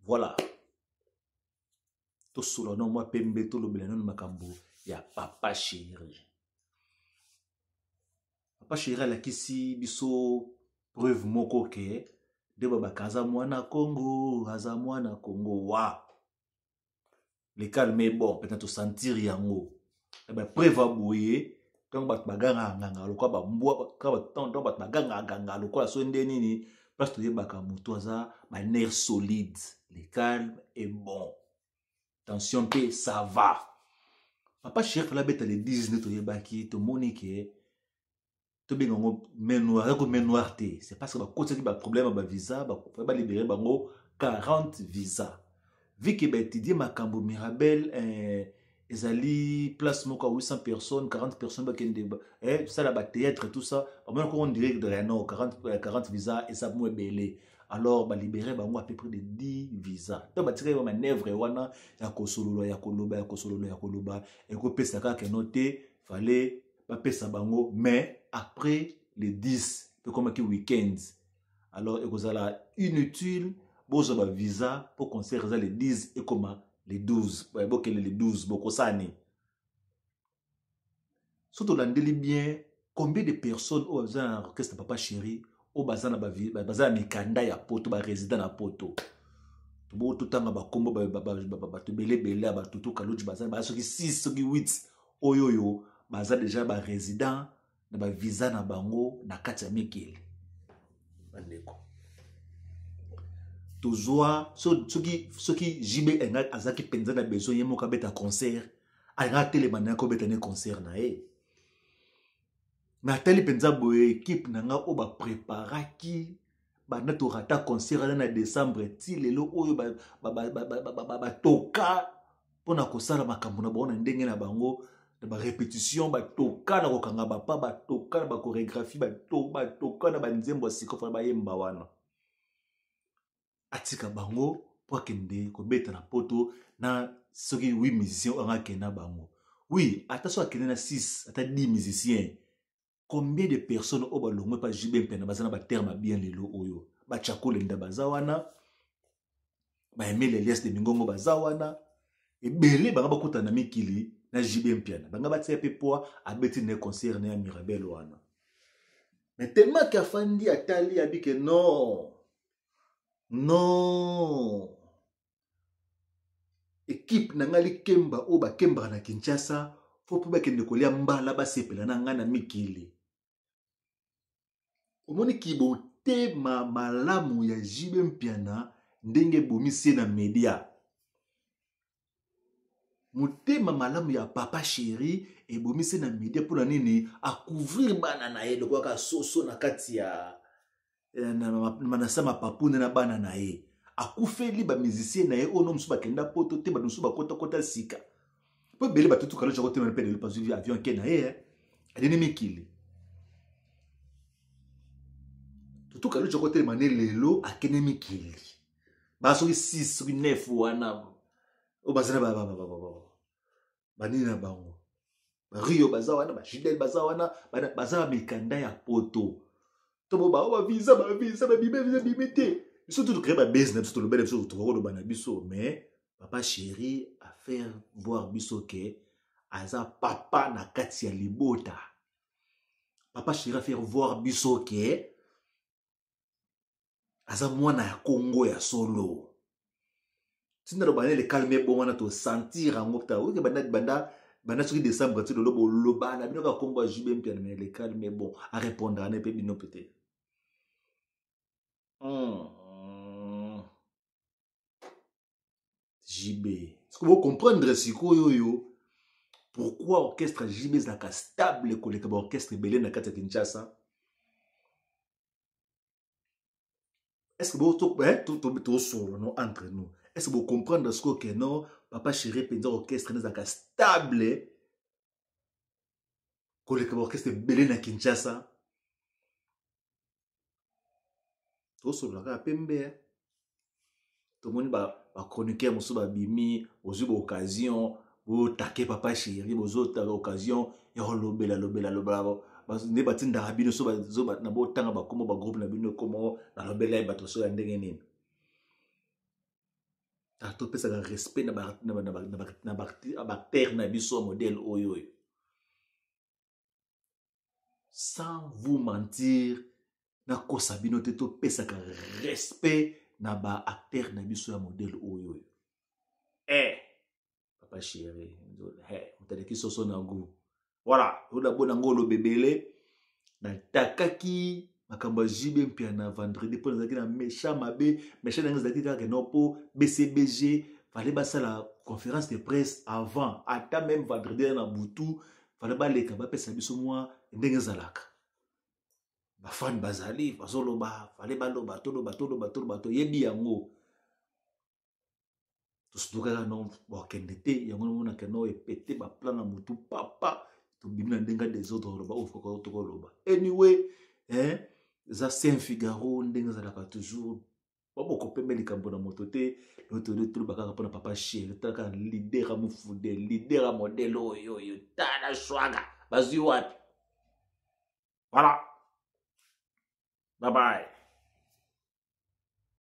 Voilà. Tout solo non moi pembe tout le belanon makambo ya papa chéri. Papa chéri la kisi biso preuve moko ke de baba kaza mwana Congo, aza mwana Congo wa. Le calme bon, peut-être sentir yango. Eh ben preuve abouye quand bat baganga nganga lokwa ba mbwa ka ba tonton bat baganga nganga lokwa so ndeni ni parce que yebaka muto aza ba nerf solide. Le calme est bon. Tension P, ça va. Papa chef la bête les 19 to yebaki to monique to bingo men noir ko men noir té. C'est parce que ba côté ba problème ba visa ba libérer bango 40 visa. Vu que ba étudier makambo Mirabel ezali place moko 800 personnes, 40 personnes ba kende ça la ba théâtre tout ça. Au moins on dirait de rien 40 visa et ça mou belé. Alors ba libérer bango à peu près de 10 visas. Donc ba tirer ba manœuvre wana ya kosololo ya koloba ya kosololo ya koloba et ko pesa ka ke noté fallait ba pesa bango mais après les 10 comme qui week-end. Alors et kozala inutile bozo ba visa pour conserver les 10 et comment les 12 bokele les 12 bokosani. Surtout landeli bien combien de personnes au besoin orchestre papa chéri au bazana bazana mikanda ya poto ba résident na poto to bo to tanga ba kombo ba to belé ba tutu kaluji bazana ba soki 6 soki 8 oyoyo baza déjà ba résident na ba visa na bango na kati ya mikili bandeko toujours soki jibe enga azaki penza na besoin yemo ka beta concert anga telemana ko beta ne concert na mais teli penza boye équipe nanga o ba préparaki ba nato rata concert na décembre ti lelo oyo ba toka pona ko sala makambo na bona ndenge na bango ba répétition ba toka na ko kanga ba pa ba toka na ba chorégraphie ba toka na ba nzembo siko fa ba yemba wana atika bango po kende ko beta na poto na soki 8 musiciens anga kena bango oui attention à kena na 6 ata 10 musiciens. Combien de personnes au balongwe pas jibe pena bazana ba terme bien lelo oyo ba chakole nda bazawana ba emele les de mingongo bazawana e belé banga bakota na mikili na jibe mpiana banga batia pe po abeti ne concert na Mirabel wana mais tellement qu'afandi atali abike non équipe na ngali kemba o ba kemba na Kinshasa faut pour ba kende kolia mbala ba sepela na ngana mikili. Omoni kibo te malamu ya jibe mpiana ndenge bomisi na media. Motema malamu ya papa chéri et bomisi na media pour la nini a couvrir bana na ye lokwa ka soso na kati ya na manasama papune na bana na ye. A koufeli ba musicien na ye ono msuba kenda poto te ba msuba kota sika. Po bele ba tutu kalo chako te na pe de pas avion ke na ye adeni mikili. Tout cas, le côté mané lelo a kene mikili. Ba soki 6 soki 9 wana o bazana banina bango. Ba Rio bazawana ba Fidel bazawana bazaba mikanda ya poto. To bo ba visa ba bimete. Surtout créer ba business tout le bel episode to ko bana biso mais papa chéri a faire voir biso ke aza papa na kati ya libota. Papa chéri a faire voir biso ke aza mwana ya Congo ya solo. Tinda robane le calme bon wana to sentir en mokta. Oui que banda soki décembre ti lobo loba na bino ka Congo a jibe mpiana mais le calme bon à répondre à ne pe bino peut-être. JB. Est-ce que vous comprendre siko yo pourquoi orchestre JB est stable koleka ba orchestre belé na kati ya Kinshasa? Est-ce que vous tout solo non entre nous? Est-ce que vous comprenez ce que non papa chéri penza orchestre n'est stable koleka ba orchestre belé na Kinshasa? Tout solo la pembe. Tout le monde ba chroniqueur musu ba bimi ozu ba occasion bo take papa chéri bozo ta occasion ya lobela ne batinda rabino so ba na bo tanga ba komo ba groupe na bino komo na lobela ba to so ya ndenge nini topesaka respect na bactere na biso modèle oyo. Sans vous mentir, na kosa bino te topesaka respect na acteur na biso ya modèle oyo. Papa chéri, mutaleki soso na go. Voilà, ola bona ngolo bebele na takaki makambo jibe mpia na vendredi pour nazaki na méchant mabe, méchant na ngazaki kaka no po BCBG fallait basa la conférence de presse avant, ata même vendredi na butu, fallait ba leka ba pesa biso mwa ndenge zalaka. Ba fan bazali bazoloba, fallait ba loba to yebi yango. Tosuka non wakende te yango mona keno epete ba plan na mutu papa to bimina ndenga des autres loba o foko to loba. Anyway, za Saint Figaro ndenga zalaka toujours boko pembe likambo na moto te l'autre tout bakaka pona papa chéri taka leader a mufude leader a modèle oyo tana swaga bazui wapi. Voilà, bye bye.